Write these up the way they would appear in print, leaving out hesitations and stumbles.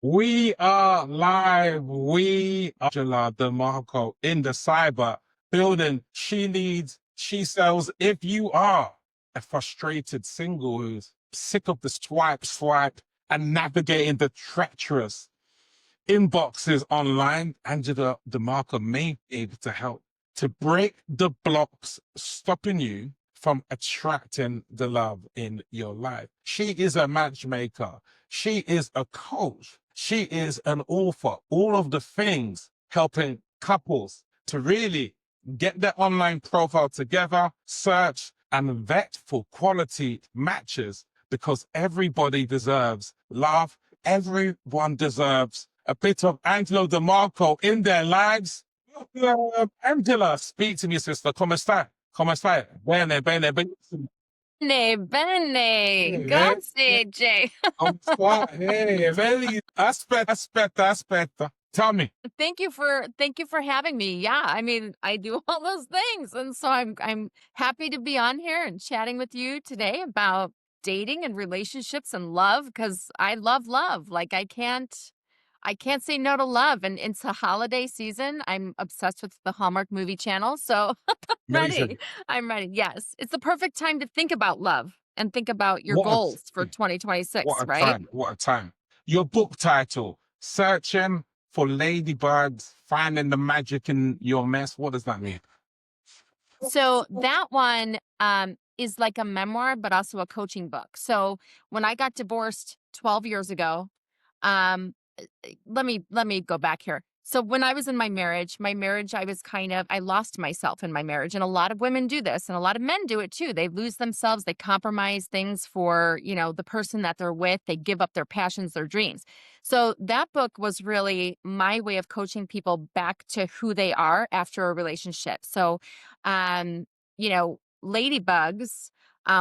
We are live. We are Angela DeMarco in the cyber building. She sells. If you are a frustrated single who's sick of the swipe, and navigating the treacherous inboxes online, Angela DeMarco may be able to help to break the blocks stopping you from attracting the love in your life. She is a matchmaker. She is a coach. She is an author. All of the things helping couples to really get their online profile together, search and vet for quality matches because everybody deserves love. Everyone deserves a bit of Angela DeMarco in their lives. Angela, speak to me, sister. Come stai? Come stai? Bene, bene, benissimo. Bene, bene. Grazie, Jay. Come stai? Hey, vedi? Aspetta. Tell me. Thank you for having me. Yeah, I mean, I do all those things. And so I'm happy to be on here and chatting with you today about dating and relationships and love because I love love. Like I can't say no to love. And it's a holiday season. I'm obsessed with the Hallmark movie channel. So Amazing. ready. I'm ready. Yes. It's the perfect time to think about love and think about your What goals for a, 2026, what a right? time. What a time. Your book title, Searching for Ladybugs, Finding the Magic in Your Mess. What does that mean? So that one is like a memoir, but also a coaching book. So when I got divorced 12 years ago, let me go back here. So when I was in my marriage, I lost myself in my marriage. And a lot of women do this and a lot of men do it too. They lose themselves. They compromise things for, the person that they're with. They give up their passions, their dreams. So that book was really my way of coaching people back to who they are after a relationship. So, Ladybugs,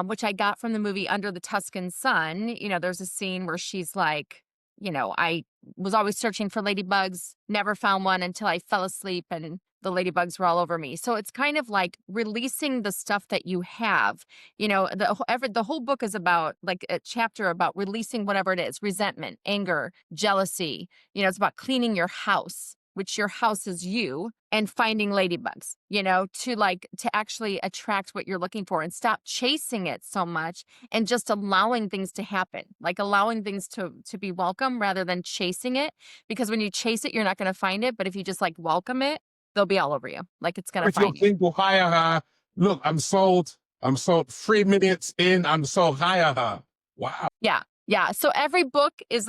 which I got from the movie Under the Tuscan Sun, there's a scene where she's like, I was always searching for ladybugs, never found one until I fell asleep and the ladybugs were all over me. So it's kind of like releasing the stuff that you have. The whole book is about like a chapter about releasing whatever it is, resentment, anger, jealousy. It's about cleaning your house, which your house is you, and finding ladybugs, to actually attract what you're looking for and stop chasing it so much and just allowing things to happen, like allowing things to be welcome rather than chasing it. Because when you chase it, you're not going to find it. But if you just like welcome it, they'll be all over you. Like it's going to If you're find you. single, hire her. Look, I'm sold. I'm sold. 3 minutes in, I'm sold. Hire her. Wow. Yeah. Yeah. So every book is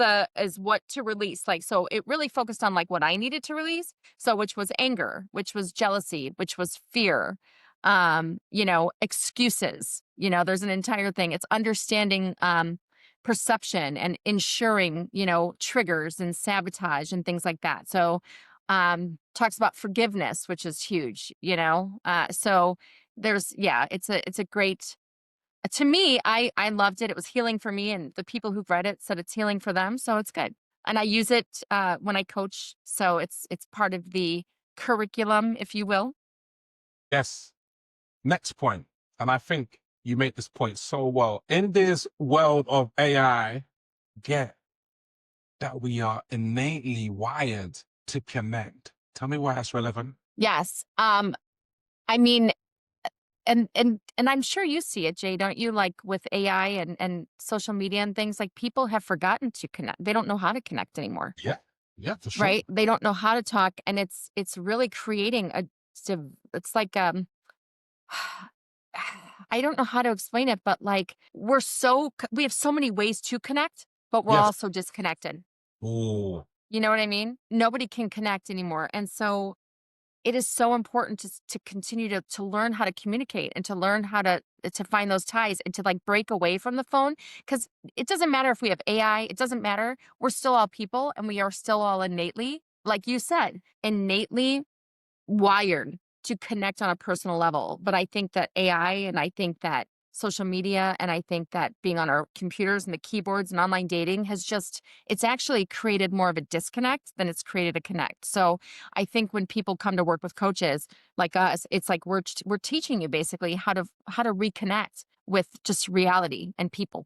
what to release. Like, so it really focused on like what I needed to release. So which was anger, which was jealousy, which was fear, excuses. There's an entire thing. It's understanding perception and ensuring, triggers and sabotage and things like that. So talks about forgiveness, which is huge, so it's a great, to me, I loved it. It was healing for me, and the people who've read it said it's healing for them. So it's good. And I use it when I coach. So it's part of the curriculum, if you will. Yes. Next point, and I think you make this point so well. In this world of AI, get that we are innately wired to connect. Tell me why that's relevant. Yes. I mean, and I'm sure you see it, Jay, don't you? Like with AI and social media and things, like people have forgotten to connect. They don't know how to connect anymore. Yeah. Yeah, for sure. Right? They don't know how to talk, and it's really creating it's like I don't know how to explain it, but like we have so many ways to connect, but we're Yes. also disconnected. Oh, You know what I mean? Nobody can connect anymore. And so it is so important to continue to learn how to communicate and to learn how to find those ties and to like break away from the phone. Because it doesn't matter if we have AI, it doesn't matter. We're still all people and we are still all innately, like you said, innately wired to connect on a personal level. But I think that AI and I think that social media and I think that being on our computers and the keyboards and online dating it's actually created more of a disconnect than it's created a connect. So I think when people come to work with coaches like us, it's like we're teaching you basically how to reconnect with just reality and people,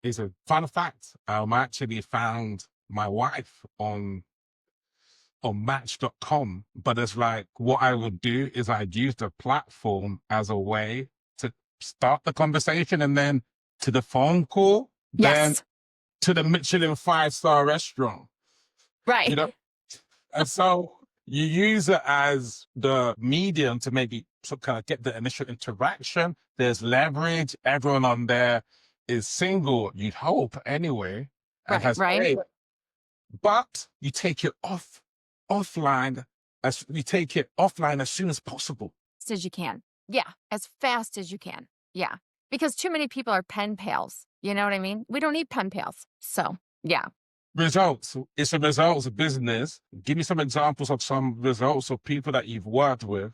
it's a fun fact. I actually found my wife on Match.com, but it's like what I would do is I'd use the platform as a way to start the conversation, and then to the phone call, then Yes. to the Michelin 5-star restaurant, you Right. know? And so you use it as the medium to maybe kind of get the initial interaction. There's leverage. Everyone on there is single, you'd hope anyway, and Right. has Right. paid. But you take it offline as you take it offline as soon as possible. Fast as you can. Yeah. As fast as you can. Yeah. Because too many people are pen pals. You know what I mean? We don't need pen pals. So, yeah. Results. It's a results business. Give me some examples of some results of people that you've worked with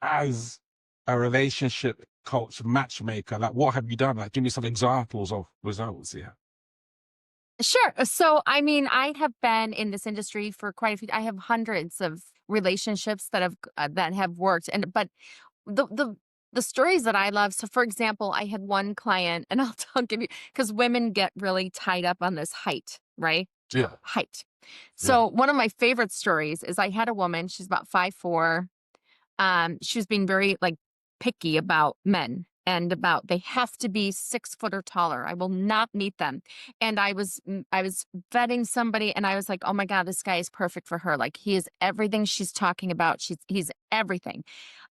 as a relationship coach, matchmaker. Like, what have you done? Like, give me some examples of results. Yeah. Sure. So, I mean, I have been in this industry for quite a few. I have hundreds of relationships that have worked, and but the stories that I love. So, for example, I had one client, and I'll give you because women get really tied up on this height, right? Yeah. Height. Yeah. So, one of my favorite stories is I had a woman. She's about 5'4". She was being very like picky about men and about they have to be 6 foot or taller. I will not meet them. And I was vetting somebody and I was like, oh my God, this guy is perfect for her. Like he is everything she's talking about. He's everything.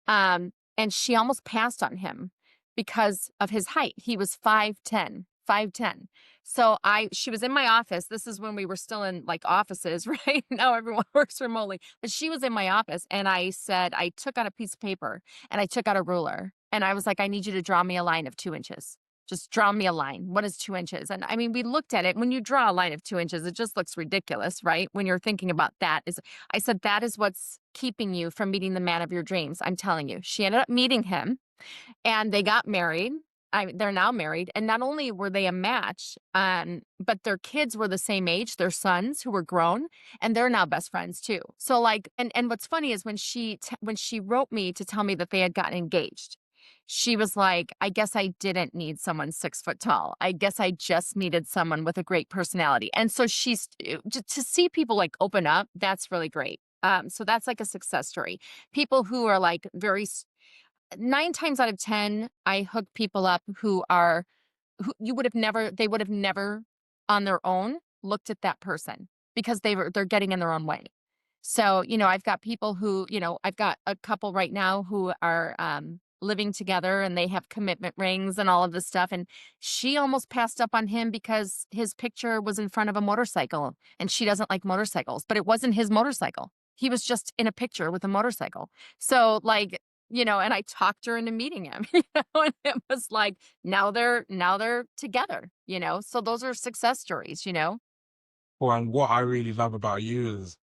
And she almost passed on him because of his height. He was 5'10", 5'10". So she was in my office. This is when we were still in like offices, right? Now everyone works remotely. But she was in my office and I said, I took out a piece of paper and I took out a ruler and I was like, I need you to draw me a line of 2 inches. Just draw me a line. What is 2 inches? And I mean, we looked at it. When you draw a line of 2 inches, it just looks ridiculous, right? When you're thinking about that is I said, that is what's keeping you from meeting the man of your dreams. I'm telling you. She ended up meeting him and they got married. They're now married. And not only were they a match, but their kids were the same age, their sons who were grown, and they're now best friends too. So like, and what's funny is when when she wrote me to tell me that they had gotten engaged, she was like, I guess I didn't need someone 6 foot tall. I guess I just needed someone with a great personality. And so to see people like open up, that's really great. So that's like a success story. People who are like 9 times out of 10, I hook people up who you would have never, they would have never on their own looked at that person because they're getting in their own way. So, I've got people who, I've got a couple right now who are living together and they have commitment rings and all of this stuff. And she almost passed up on him because his picture was in front of a motorcycle and she doesn't like motorcycles, but it wasn't his motorcycle. He was just in a picture with a motorcycle. So, like, and I talked her into meeting him, and it was like, now they're together, So those are success stories. Well, and what I really love about you is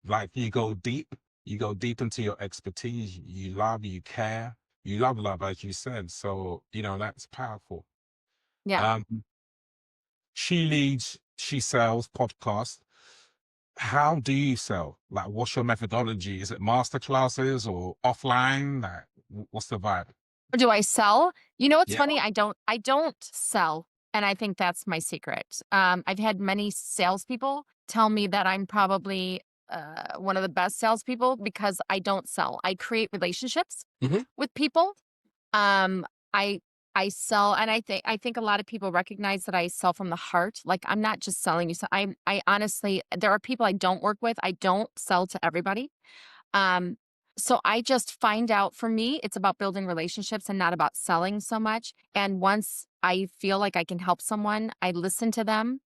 like you go deep into your expertise. You love, you care, you love, as you said. So, that's powerful. Yeah. Um, she leads, she sells podcast. How do you sell? Like, what's your methodology? Is it master classes or offline? Like, what's the vibe? Or do I sell? What's Yeah. funny? I don't sell, and I think that's my secret. I've had many salespeople tell me that I'm probably one of the best salespeople because I don't sell. I create relationships Hmm. with people. Um, I I sell, and I think a lot of people recognize that I sell from the heart. Like I'm not just selling you. So I honestly, there are people I don't work with. I don't sell to everybody. Um, so I just find out for me, it's about building relationships and not about selling so much. And once I feel like I can help someone, I listen to them,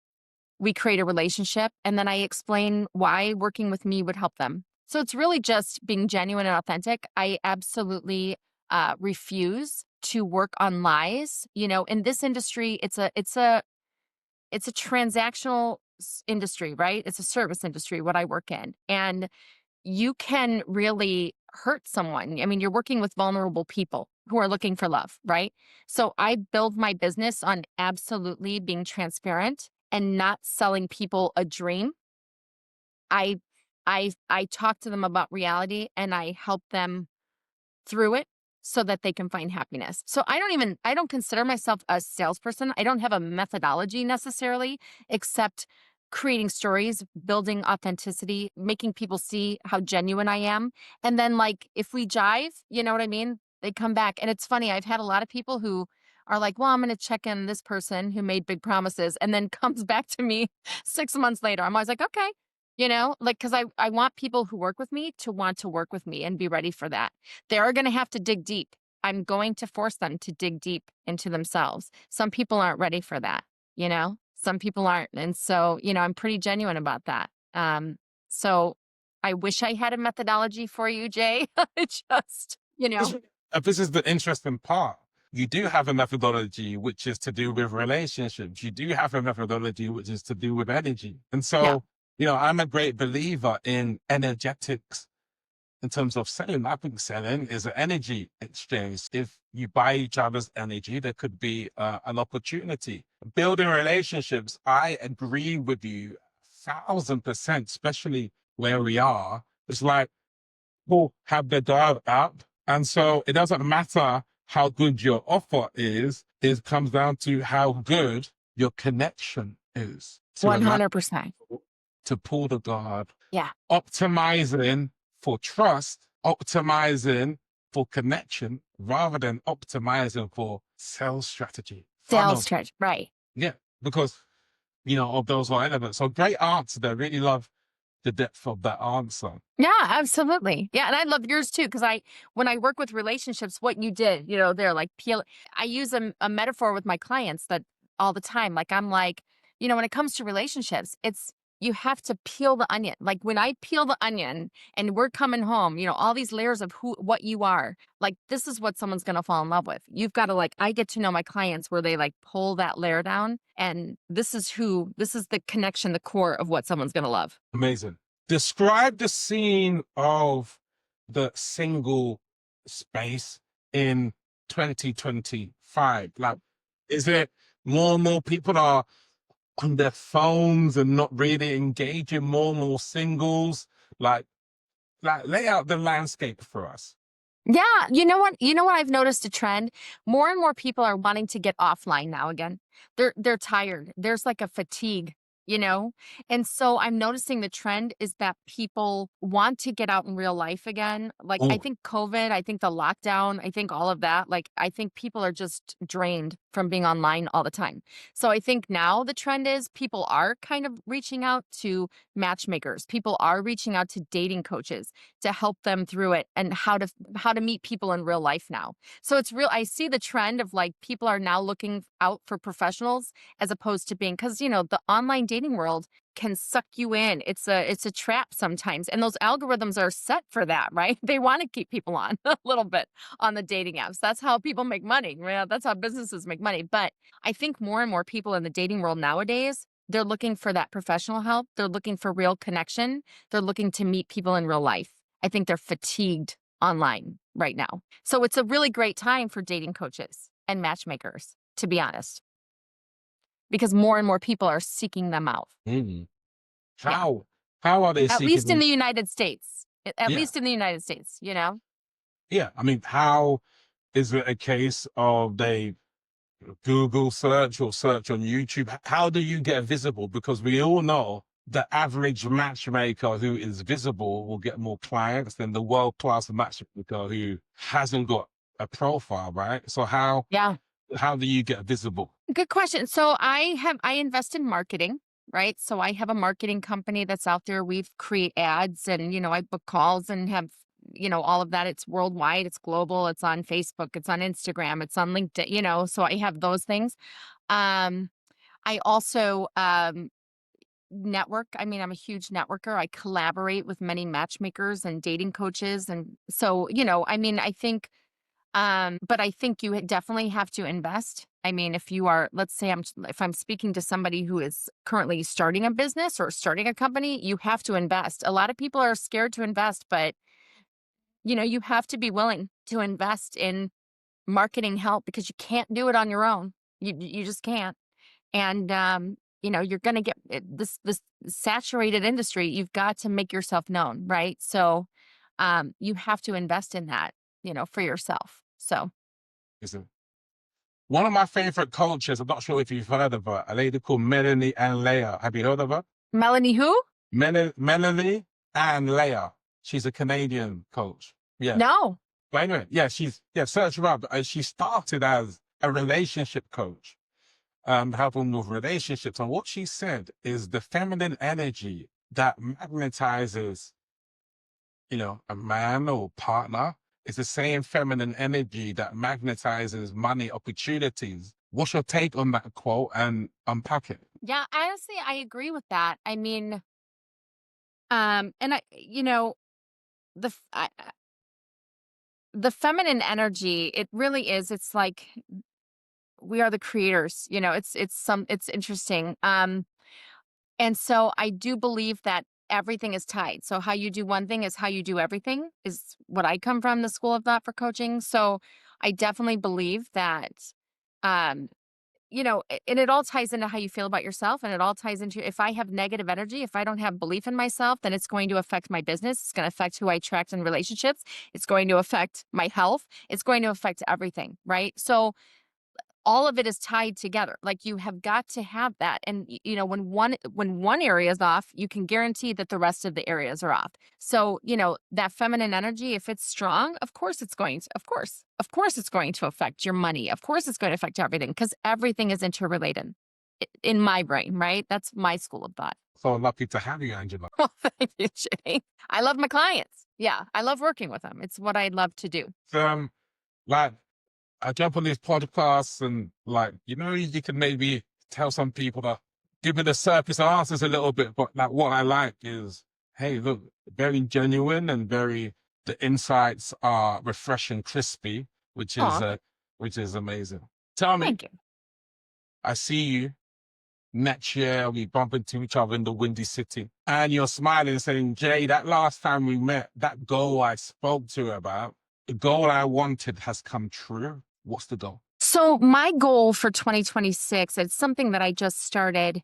we create a relationship, and then I explain why working with me would help them. So it's really just being genuine and authentic. I absolutely refuse to work on lies. In this industry, it's a transactional industry, right? It's a service industry, what I work in. And you can really hurt someone. I mean, you're working with vulnerable people who are looking for love, right? So I build my business on absolutely being transparent and not selling people a dream. I I talk to them about reality and I help them through it so that they can find happiness. So I don't consider myself a salesperson. I don't have a methodology necessarily, except creating stories, building authenticity, making people see how genuine I am. And then, like, if we jive, you know what I mean? They come back. And it's funny, I've had a lot of people who are like, well, I'm going to check in this person who made big promises and then comes back to me 6 months later. I'm always like, okay, like, because I want people who work with me to want to work with me and be ready for that. They're going to have to dig deep. I'm going to force them to dig deep into themselves. Some people aren't ready for that, some people aren't. And so, I'm pretty genuine about that. So I wish I had a methodology for you, Jay. It just, This is the interesting part. You do have a methodology which is to do with relationships. You do have a methodology which is to do with energy. And yeah, so, I'm a great believer in energetics in terms of selling. I think selling is an energy exchange. If you buy each other's energy, there could be an opportunity. Building relationships, I agree with you 1,000%, especially where we are. It's like people have their guard up. And so it doesn't matter how good your offer is, it comes down to how good your connection is to allow 100%. to pull the guard, Yeah. optimizing for trust, optimizing for connection, rather than optimizing for sales strategy. Sales Funnel. strategy. Right. Yeah, because, of those whole elements. So great answer there. Really love the depth of that answer. Yeah, absolutely. Yeah, and I love yours too because when I work with relationships, what you did, they're like peel. I use a metaphor with my clients that all the time. Like I'm like, when it comes to relationships, it's you have to peel the onion. Like when I peel the onion and we're coming home, all these layers of what you are. Like this is what someone's gonna fall in love with. You've got to I get to know my clients where they like pull that layer down, and this is the connection, the core of what someone's gonna love. Amazing. Describe the scene of the single space in 2025. Like, is it more and more people are on their phones and not really engaging, more and more singles? Like lay out the landscape for us. Yeah, you know what? You know what I've noticed a trend? More and more people are wanting to get offline now again. They're tired. There's like a fatigue, you know? And so I'm noticing the trend is that people want to get out in real life again. Like I Oh, think COVID, I think the lockdown, I think all of that, like I think people are just drained from being online all the time. So I think now the trend is people are kind of reaching out to matchmakers. People are reaching out to dating coaches to help them through it and how to meet people in real life now. So it's real. I see the trend of like people are now looking out for professionals as opposed to being because the online dating world can suck you in. It's a trap sometimes. And those algorithms are set for that, right? They want to keep people on a little bit on the dating apps. That's how people make money. Right? That's how businesses make money. But I think more and more people in the dating world nowadays, they're looking for that professional help. They're looking for real connection. They're looking to meet people in real life. I think they're fatigued online right now. So it's a really great time for dating coaches and matchmakers, to be honest, because more and more people are seeking them out. mm. Yeah. How are they At seeking least in them? the United States. At Yeah, least in the United States. yeah. I mean, how is it a case of they Google search or search on YouTube? How do you get visible? Because we all know the average matchmaker who is visible will get more clients than the world-class matchmaker who hasn't got a profile, right? So Yeah. how do you get visible? Good question. So I invest in marketing, right? So I have a marketing company that's out there. We've create ads and I book calls and have all of that. It's worldwide, it's global, it's on Facebook, it's on Instagram, it's on LinkedIn, so I have those things. Um I also network. I mean, I'm a huge networker. I collaborate with many matchmakers and dating coaches and so, I mean, I think but I think you definitely have to invest. I mean, if you are, let's say if I'm speaking to somebody who is currently starting a business or starting a company, you have to invest. A lot of people are scared to invest, but you have to be willing to invest in marketing help because you can't do it on your own. You just can't. And you're going to get this saturated industry. You've got to make yourself known, right? So you have to invest in that, for yourself. So Listen, one of my favorite coaches, I'm not sure if you've heard of her, a lady called Melanie and Leah. Have you heard of her? Melanie who? Melanie and Leah. She's a Canadian coach. Yeah. No. But anyway, yeah, search her up. She started as a relationship coach, helping with relationships. And what she said is the feminine energy that magnetizes, a man or partner is the same feminine energy that magnetizes money opportunities. What's your take on that quote, and unpack it? Yeah, honestly, I agree with that. I mean, and the f- the feminine energy, it really is. It's like we are the creators. It's interesting. And so I do believe that everything is tied. So how you do one thing is how you do everything, is what I come from, the school of thought for coaching. So I definitely believe that, um, and it all ties into how you feel about yourself. And it all ties into, if I have negative energy, if I don't have belief in myself, then it's going to affect my business. It's going to affect who I attract in relationships. It's going to affect my health. It's going to affect everything. Right. So all of it is tied together. Like, you have got to have that. And when one area is off, you can guarantee that the rest of the areas are off. So, that feminine energy, if it's strong, of course it's going to affect your money. Of course it's going to affect everything, because everything is interrelated in my brain, right? That's my school of thought. So lucky to have you, Angela. Well, thank you, Jay. I love my clients. Yeah, I love working with them. It's what I love to do. Like, I jump on these podcasts and, you can maybe tell some people to give me the surface answers a little bit, but like, what I like is, hey, look, very genuine and the insights are refreshing, crispy, which is Aw, which is amazing. Tell me, thank you. I see you next year, we bump into each other in the Windy City, and you're smiling, saying, Jay, that last time we met, that goal I spoke to you about, the goal I wanted has come true. What's the goal? So my goal for 2026, it's something that I just started,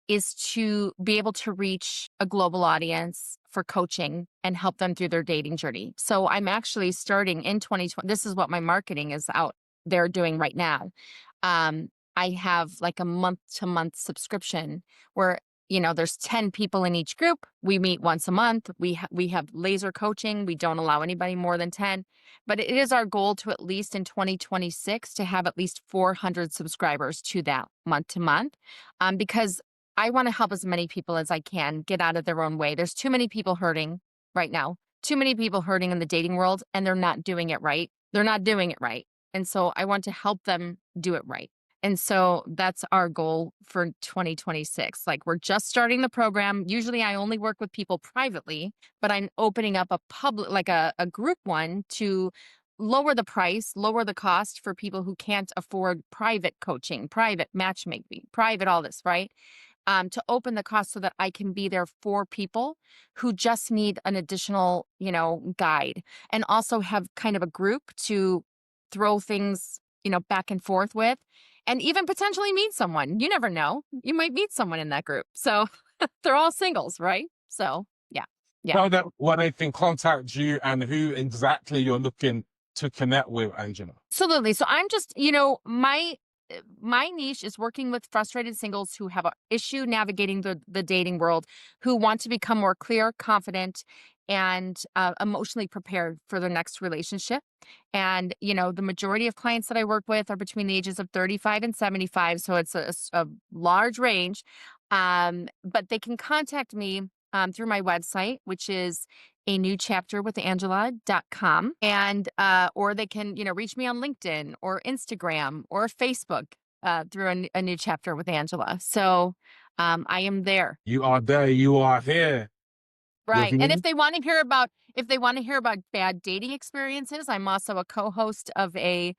is to be able to reach a global audience for coaching and help them through their dating journey. So I'm actually starting in 2020. This is what my marketing is out there doing right now. I have like a month-to-month subscription where, there's 10 people in each group. We meet once a month. We have laser coaching. We don't allow anybody more than 10. But it is our goal to, at least in 2026, to have at least 400 subscribers to that month to month, because I want to help as many people as I can get out of their own way. There's too many people hurting right now, too many people hurting in the dating world, and they're not doing it right. They're not doing it right. And so I want to help them do it right. And so that's our goal for 2026. Like, we're just starting the program. Usually I only work with people privately, but I'm opening up a public, like a group one, to lower the price, lower the cost for people who can't afford private coaching, private matchmaking, private all this, right? To open the cost so that I can be there for people who just need an additional, guide, and also have kind of a group to throw things, back and forth with, and even potentially meet someone. You never know. You might meet someone in that group. So they're all singles, right? So yeah. Yeah. Tell them where they can contact you and who exactly you're looking to connect with, Angela. Absolutely. So I'm just, my niche is working with frustrated singles who have an issue navigating the dating world, who want to become more clear, confident, and emotionally prepared for their next relationship. And, the majority of clients that I work with are between the ages of 35 and 75. So it's a large range. But they can contact me through my website, which is a new chapter with Angela.com. And, or they can, reach me on LinkedIn or Instagram or Facebook through a new chapter with Angela. So I am there. You are there, you are here. Right. And if they want to hear about bad dating experiences, I'm also a co-host of a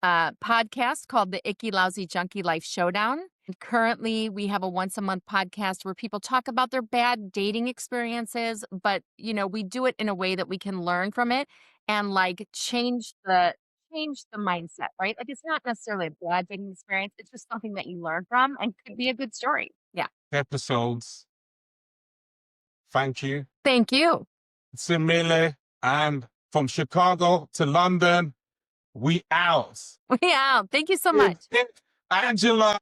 podcast called the Icky Lousy Junkie Life Showdown. And currently, we have a once-a-month podcast where people talk about their bad dating experiences, but we do it in a way that we can learn from it and like change the mindset, right? Like, it's not necessarily a bad dating experience; it's just something that you learn from and could be a good story. Yeah. Episodes. Thank you. Thank you. Simile, and from Chicago to London, we out. Yeah. Thank you so much. Angela.